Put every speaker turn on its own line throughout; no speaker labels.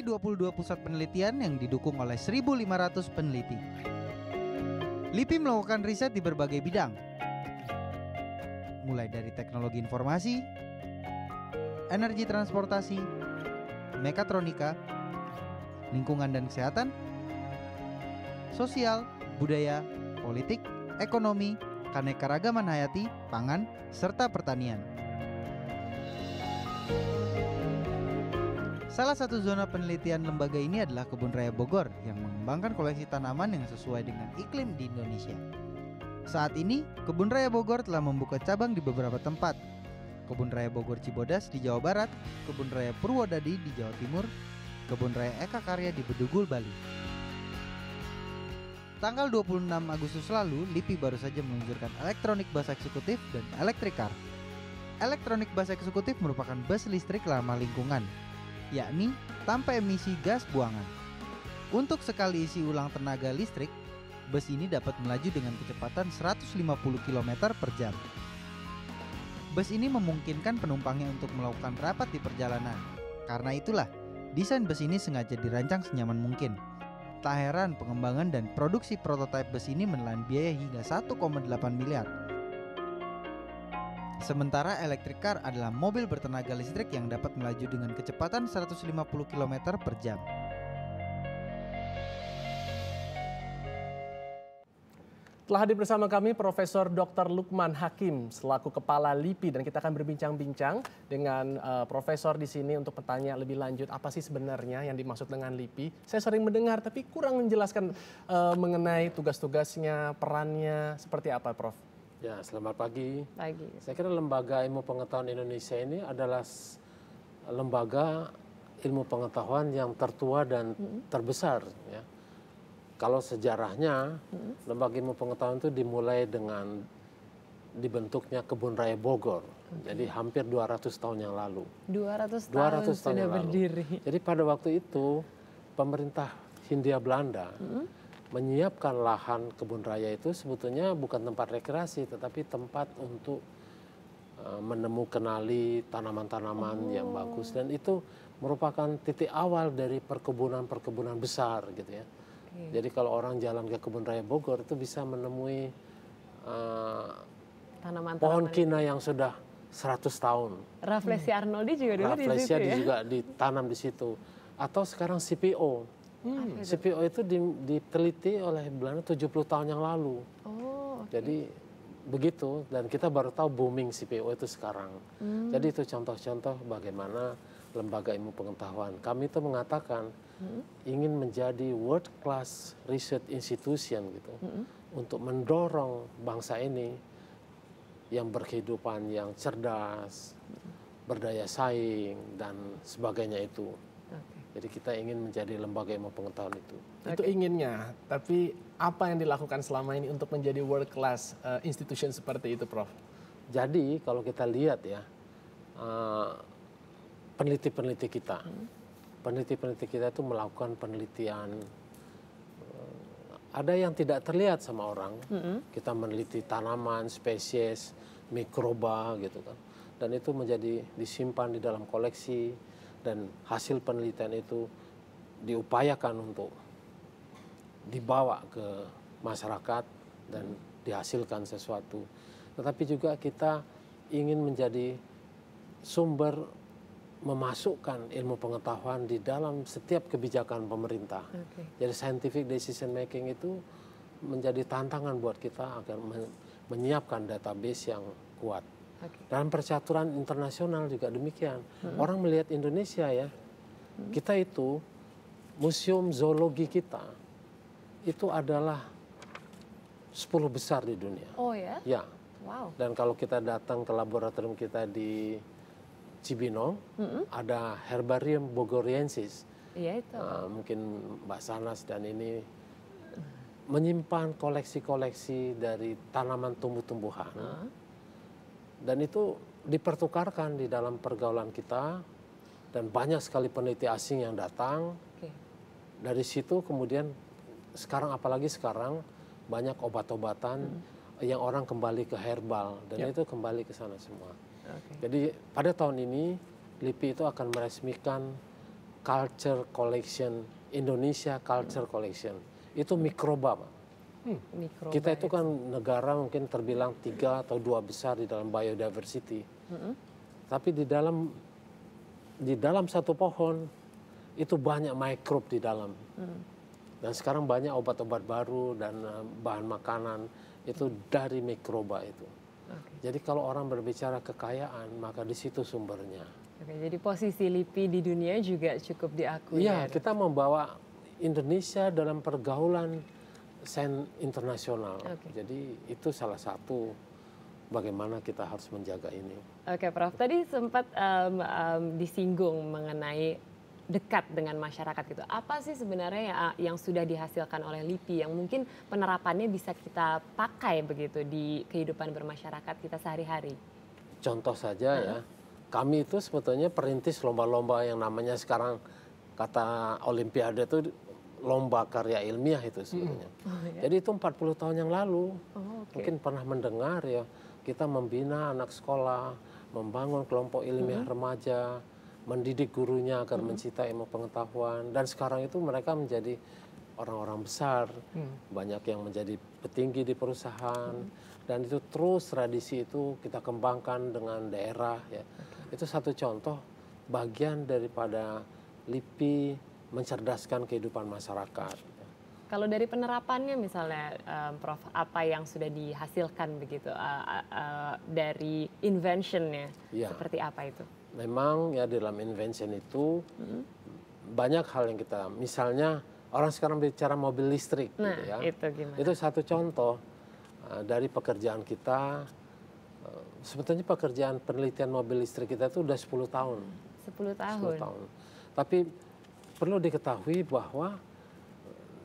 memiliki 22 pusat penelitian yang didukung oleh 1.500 peneliti. LIPI melakukan riset di berbagai bidang, mulai dari teknologi informasi, energi transportasi, mekatronika, lingkungan dan kesehatan, sosial, budaya, politik, ekonomi, keanekaragaman hayati, pangan, serta pertanian. Salah satu zona penelitian lembaga ini adalah Kebun Raya Bogor yang mengembangkan koleksi tanaman yang sesuai dengan iklim di Indonesia. Saat ini, Kebun Raya Bogor telah membuka cabang di beberapa tempat. Kebun Raya Bogor Cibodas di Jawa Barat, Kebun Raya Purwodadi di Jawa Timur, Kebun Raya Eka Karya di Bedugul, Bali. Tanggal 26 Agustus lalu, LIPI baru saja meluncurkan Electronic Bus Eksekutif dan Electric Car. Electronic Bus Eksekutif merupakan bus listrik ramah lingkungan, yakni tanpa emisi gas buangan. Untuk sekali isi ulang tenaga listrik, bus ini dapat melaju dengan kecepatan 150 km per jam. Bus ini memungkinkan penumpangnya untuk melakukan rapat di perjalanan. Karena itulah, desain bus ini sengaja dirancang senyaman mungkin. Tak heran pengembangan dan produksi prototipe bus ini menelan biaya hingga 1,8 miliar. Sementara electric car adalah mobil bertenaga listrik yang dapat melaju dengan kecepatan 150 km per jam.
Telah hadir bersama kami Profesor Dr. Lukman Hakim selaku Kepala LIPI, dan kita akan berbincang-bincang dengan Profesor di sini untuk bertanya lebih lanjut apa sih sebenarnya yang dimaksud dengan LIPI. Saya sering mendengar tapi kurang menjelaskan mengenai tugas-tugasnya, perannya, seperti apa, Prof?
Ya, selamat pagi.
Pagi.
Saya kira Lembaga Ilmu Pengetahuan Indonesia ini adalah lembaga ilmu pengetahuan yang tertua dan terbesar. Ya. Kalau sejarahnya, Lembaga Ilmu Pengetahuan itu dimulai dengan dibentuknya Kebun Raya Bogor. Jadi hampir 200 tahun yang lalu.
200 tahun sudah berdiri.
Jadi pada waktu itu pemerintah Hindia Belanda menyiapkan lahan kebun raya itu sebetulnya bukan tempat rekreasi, tetapi tempat untuk kenali tanaman-tanaman yang bagus, dan itu merupakan titik awal dari perkebunan-perkebunan besar gitu ya. Jadi kalau orang jalan ke Kebun Raya Bogor itu bisa menemui pohon kina yang sudah 100 tahun.
Rafflesia Arnoldi juga dulu di situ ya?
juga ditanam di situ. Atau sekarang CPO. CPO itu diteliti oleh Belanda 70 tahun yang lalu. Jadi begitu, dan kita baru tahu booming CPO itu sekarang. Jadi itu contoh-contoh bagaimana lembaga ilmu pengetahuan. Kami itu mengatakan ingin menjadi world class research institution gitu, untuk mendorong bangsa ini yang berkehidupan yang cerdas, berdaya saing dan sebagainya itu. Jadi kita ingin menjadi lembaga ilmu pengetahuan itu.
Itu inginnya, tapi apa yang dilakukan selama ini untuk menjadi world class institution seperti itu, Prof?
Jadi kalau kita lihat ya, peneliti-peneliti kita itu melakukan penelitian, ada yang tidak terlihat sama orang. Kita meneliti tanaman, spesies, mikroba gitu kan, dan itu menjadi disimpan di dalam koleksi, dan hasil penelitian itu diupayakan untuk dibawa ke masyarakat dan dihasilkan sesuatu. Tetapi juga kita ingin menjadi sumber memasukkan ilmu pengetahuan di dalam setiap kebijakan pemerintah. Jadi scientific decision making itu menjadi tantangan buat kita agar menyiapkan database yang kuat. Dalam percaturan internasional juga demikian. Orang melihat Indonesia ya, kita itu, museum zoologi kita itu adalah 10 besar di dunia.
Oh ya?
Ya.
Wow.
Dan kalau kita datang ke laboratorium kita di Cibinong, ada Herbarium Bogoriensis.
Iya itu.
Mungkin Mbak Sanas dan ini menyimpan koleksi-koleksi dari tanaman tumbuh-tumbuhan. Dan itu dipertukarkan di dalam pergaulan kita, dan banyak sekali peneliti asing yang datang. Dari situ kemudian sekarang, apalagi sekarang banyak obat-obatan yang orang kembali ke herbal, dan itu kembali ke sana semua. Jadi pada tahun ini LIPI itu akan meresmikan Culture Collection, Indonesia Culture Collection. Itu mikroba, Pak.
Mikroba
Kita itu kan negara mungkin terbilang 3 atau 2 besar di dalam biodiversity. Tapi di dalam satu pohon itu banyak mikrob di dalam. Dan sekarang banyak obat-obat baru dan bahan makanan itu dari mikroba itu. Jadi kalau orang berbicara kekayaan, maka di situ sumbernya.
Oke, jadi posisi LIPI di dunia juga cukup diakui.
Iya, kita membawa Indonesia dalam pergaulan sen internasional. Jadi itu salah satu bagaimana kita harus menjaga ini.
Oke, Prof. Tadi sempat disinggung mengenai dekat dengan masyarakat gitu. Apa sih sebenarnya yang sudah dihasilkan oleh LIPI yang mungkin penerapannya bisa kita pakai begitu di kehidupan bermasyarakat kita sehari-hari?
Contoh saja ya, kami itu sebetulnya perintis lomba-lomba yang namanya sekarang kata Olimpiade itu lomba karya ilmiah itu sebetulnya. Jadi itu 40 tahun yang lalu, mungkin pernah mendengar ya, kita membina anak sekolah, membangun kelompok ilmiah remaja, mendidik gurunya agar mencintai ilmu pengetahuan, dan sekarang itu mereka menjadi orang-orang besar, banyak yang menjadi petinggi di perusahaan, dan itu terus tradisi itu kita kembangkan dengan daerah ya. Itu satu contoh bagian daripada LIPI mencerdaskan kehidupan masyarakat.
Kalau dari penerapannya misalnya, Prof, apa yang sudah dihasilkan begitu dari inventionnya, seperti apa itu?
Memang ya dalam invention itu banyak hal yang kita, misalnya orang sekarang bicara mobil listrik,
nah,
gitu ya.
Itu gimana?
Itu satu contoh dari pekerjaan kita. Sebetulnya pekerjaan penelitian mobil listrik kita itu udah 10 tahun.
10 tahun.
10 tahun. Tapi perlu diketahui bahwa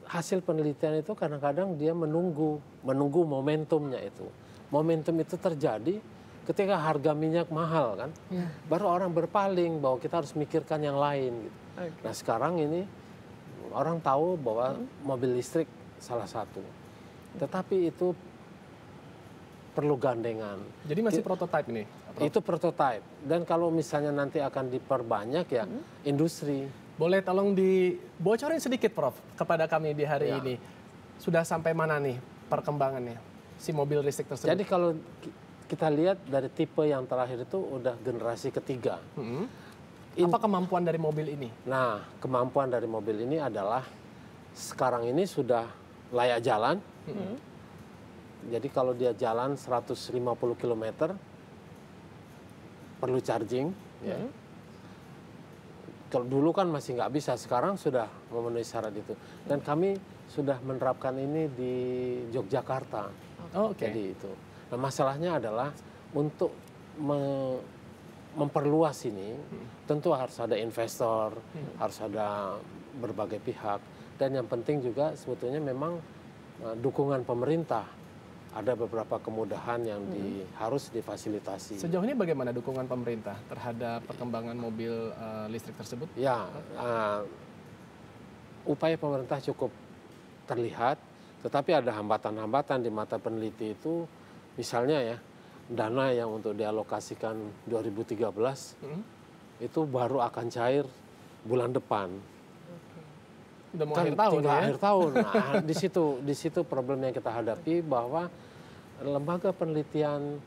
hasil penelitian itu kadang-kadang dia menunggu momentumnya itu. Momentum itu terjadi ketika harga minyak mahal kan. Baru orang berpaling bahwa kita harus mikirkan yang lain gitu. Nah, sekarang ini orang tahu bahwa mobil listrik salah satu. Tetapi itu perlu gandengan.
Jadi masih prototipe ini?
Itu prototipe. Dan kalau misalnya nanti akan diperbanyak ya industri.
Boleh tolong dibocorin sedikit, Prof, kepada kami di hari ini. Sudah sampai mana nih perkembangannya si mobil listrik tersebut?
Jadi kalau kita lihat dari tipe yang terakhir itu udah generasi ketiga.
Apa kemampuan dari mobil ini?
Nah, kemampuan dari mobil ini adalah sekarang ini sudah layak jalan. Jadi kalau dia jalan 150 km perlu charging. Ya. Kalau dulu kan masih nggak bisa, sekarang sudah memenuhi syarat itu. Dan kami sudah menerapkan ini di Yogyakarta. Jadi itu. Nah, masalahnya adalah untuk memperluas ini, tentu harus ada investor, harus ada berbagai pihak. Dan yang penting juga sebetulnya memang dukungan pemerintah. Ada beberapa kemudahan yang harus difasilitasi.
Sejauh ini bagaimana dukungan pemerintah terhadap perkembangan mobil listrik tersebut?
Ya, upaya pemerintah cukup terlihat, tetapi ada hambatan-hambatan di mata peneliti itu, misalnya ya, dana yang untuk dialokasikan 2013 itu baru akan cair bulan depan.
Udah mau
Kan
akhir tahun ya?
akhir tahun. Nah, di situ problem yang kita hadapi bahwa lembaga penelitian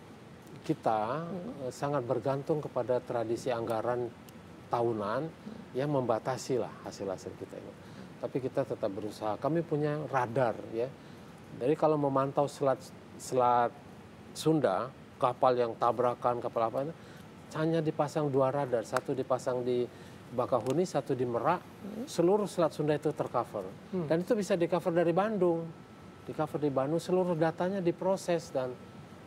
kita sangat bergantung kepada tradisi anggaran tahunan yang membatasi lah hasil-hasil kita itu. Tapi kita tetap berusaha. Kami punya radar ya. Jadi kalau memantau selat Sunda, kapal yang tabrakan, kapal apa itu, hanya dipasang 2 radar, satu dipasang di Bakahuni, satu di Merak, seluruh Selat Sunda itu tercover. Dan itu bisa di-cover dari Bandung. Di-cover di Bandung, seluruh datanya diproses, dan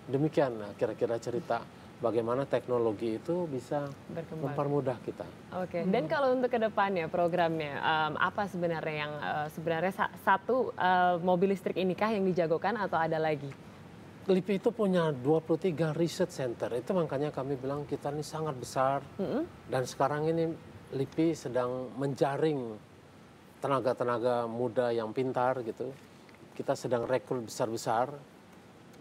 demikian. Nah, kira-kira cerita bagaimana teknologi itu bisa mempermudah kita.
Oke, dan kalau untuk kedepannya programnya, apa sebenarnya yang satu mobil listrik inikah yang dijagokan atau ada lagi?
LIPI itu punya 23 research center, itu makanya kami bilang kita ini sangat besar. Dan sekarang ini LIPI sedang menjaring tenaga-tenaga muda yang pintar gitu. Kita sedang rekrut besar-besar.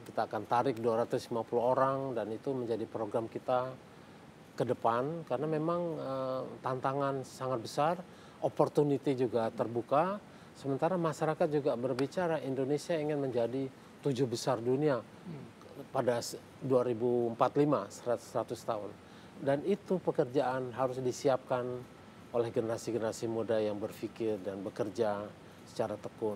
Kita akan tarik 250 orang dan itu menjadi program kita ke depan karena memang tantangan sangat besar, opportunity juga terbuka. Sementara masyarakat juga berbicara Indonesia ingin menjadi 7 besar dunia pada 2045, 100 tahun. Dan itu pekerjaan harus disiapkan oleh generasi-generasi muda yang berpikir dan bekerja secara tekun.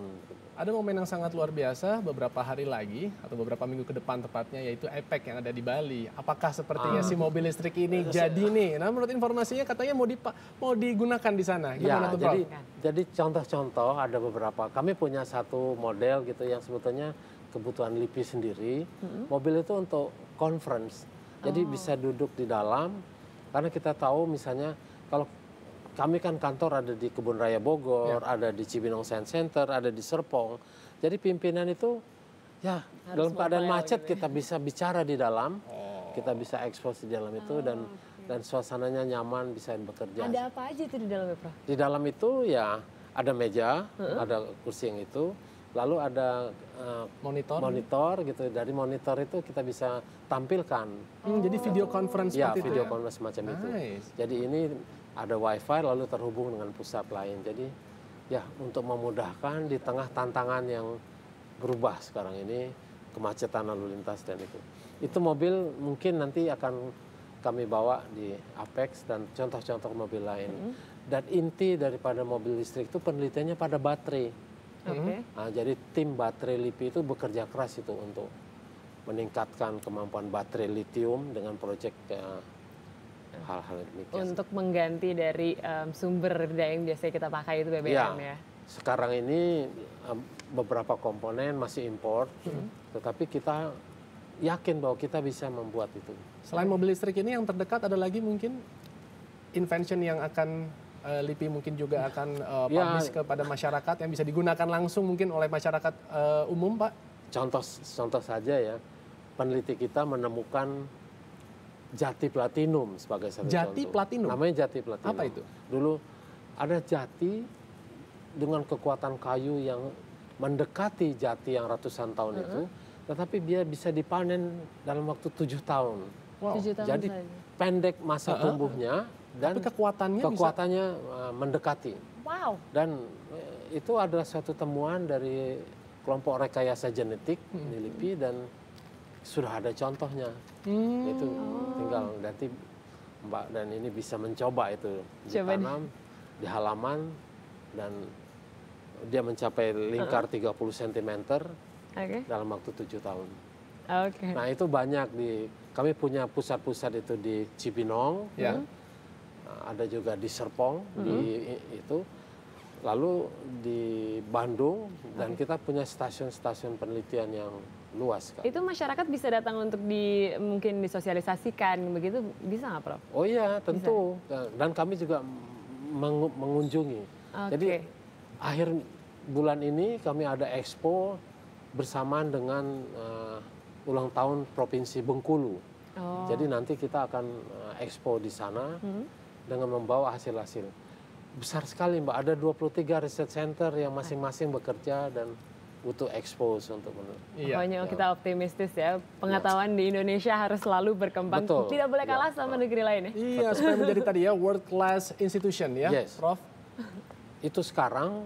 Ada momen yang sangat luar biasa beberapa hari lagi atau beberapa minggu ke depan tepatnya, yaitu APEC yang ada di Bali. Apakah sepertinya si mobil listrik ini jadi nih? Nah, menurut informasinya katanya mau digunakan di sana. Gimana tuh, Prof?
Jadi contoh-contoh ada beberapa. Kami punya satu model gitu yang sebetulnya kebutuhan LIPI sendiri. Mobil itu untuk conference. Jadi bisa duduk di dalam, karena kita tahu misalnya kalau kami kan kantor ada di Kebun Raya Bogor, ada di Cibinong Science Center, ada di Serpong. Jadi pimpinan itu ya harus dalam keadaan macet gitu, kita bisa bicara di dalam, kita bisa ekspos di dalam itu dan suasananya nyaman, bisa bekerja.
Ada apa aja itu di dalamnya, Prof?
Di dalam itu ya ada meja, ada kursi yang itu, lalu ada monitor gitu. Dari monitor itu kita bisa tampilkan.
Jadi video conference
ya,
seperti itu.
Video conference semacam itu. Jadi ini ada wifi lalu terhubung dengan pusat lain. Jadi ya untuk memudahkan di tengah tantangan yang berubah sekarang ini, kemacetan lalu lintas dan itu. Itu mobil mungkin nanti akan kami bawa di Apex dan contoh-contoh mobil lain. Dan inti daripada mobil listrik itu penelitiannya pada baterai. Nah, jadi tim baterai LIPI itu bekerja keras itu untuk meningkatkan kemampuan baterai lithium dengan proyek hal-hal demikian.
Untuk mengganti dari sumber daya yang biasanya kita pakai itu BBM ya?
Sekarang ini beberapa komponen masih import, tetapi kita yakin bahwa kita bisa membuat itu.
Selain mobil listrik ini yang terdekat ada lagi mungkin invention yang akan LIPI mungkin juga akan publish kepada masyarakat yang bisa digunakan langsung mungkin oleh masyarakat umum, Pak?
Contoh saja ya, peneliti kita menemukan jati platinum sebagai satu contoh.
Jati platinum?
Namanya jati platinum.
Apa itu?
Dulu ada jati dengan kekuatan kayu yang mendekati jati yang ratusan tahun itu, tetapi dia bisa dipanen dalam waktu 7 tahun.
Wow.
7 tahun
Jadi
saja.
pendek masa tumbuhnya dan
tapi kekuatannya
mendekati.
Wow.
Dan itu adalah suatu temuan dari kelompok rekayasa genetik di LIPI dan sudah ada contohnya. Itu tinggal nanti Mbak dan ini bisa mencoba itu ditanam di halaman dan dia mencapai lingkar 30 cm dalam waktu 7 tahun. Nah itu banyak kami punya pusat-pusat itu di Cibinong, ada juga di Serpong, itu, lalu di Bandung dan kita punya stasiun-stasiun penelitian yang luas.
Itu masyarakat bisa datang untuk mungkin disosialisasikan begitu, bisa nggak, Prof?
Oh iya tentu, dan kami juga mengunjungi. Jadi akhir bulan ini kami ada expo bersamaan dengan ulang tahun Provinsi Bengkulu. Jadi nanti kita akan expo di sana dengan membawa hasil-hasil. Besar sekali Mbak, ada 23 research center yang masing-masing bekerja dan butuh expose untuk
Pokoknya kita optimistis ya, pengetahuan di Indonesia harus selalu berkembang.
Betul.
Tidak boleh kalah sama negeri lain ya.
Iya, supaya menjadi tadi ya world class institution ya, Prof.
Itu sekarang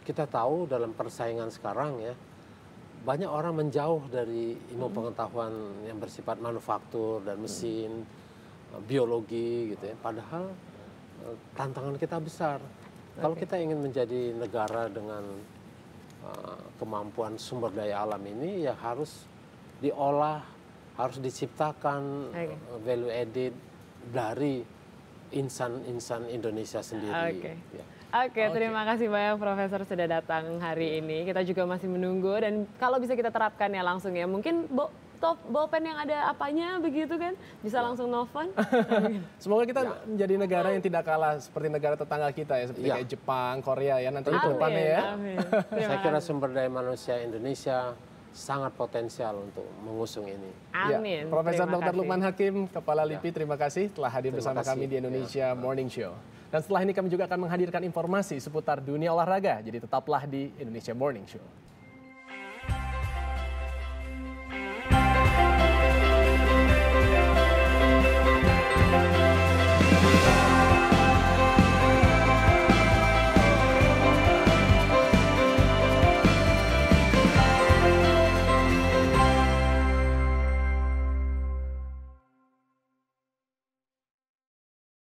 kita tahu dalam persaingan sekarang ya, banyak orang menjauh dari ilmu pengetahuan yang bersifat manufaktur dan mesin, biologi gitu ya. Padahal tantangan kita besar. Kalau kita ingin menjadi negara dengan kemampuan sumber daya alam ini ya harus diolah, harus diciptakan value added dari insan-insan Indonesia sendiri.
Oke, terima kasih banyak Profesor sudah datang hari ini. Kita juga masih menunggu dan kalau bisa kita terapkan ya langsung ya. Mungkin bolpen yang ada apanya begitu kan, bisa langsung nelfon.
Semoga kita menjadi negara yang tidak kalah seperti negara tetangga kita ya, seperti kayak Jepang, Korea ya nanti ke depannya ya.
Saya kira sumber daya manusia Indonesia sangat potensial untuk mengusung ini.
Amin.
Profesor Dr. Lukman Hakim, Kepala LIPI, terima kasih telah hadir bersama kami di Indonesia Morning Show. Dan setelah ini kami juga akan menghadirkan informasi seputar dunia olahraga. Jadi tetaplah di Indonesia Morning Show.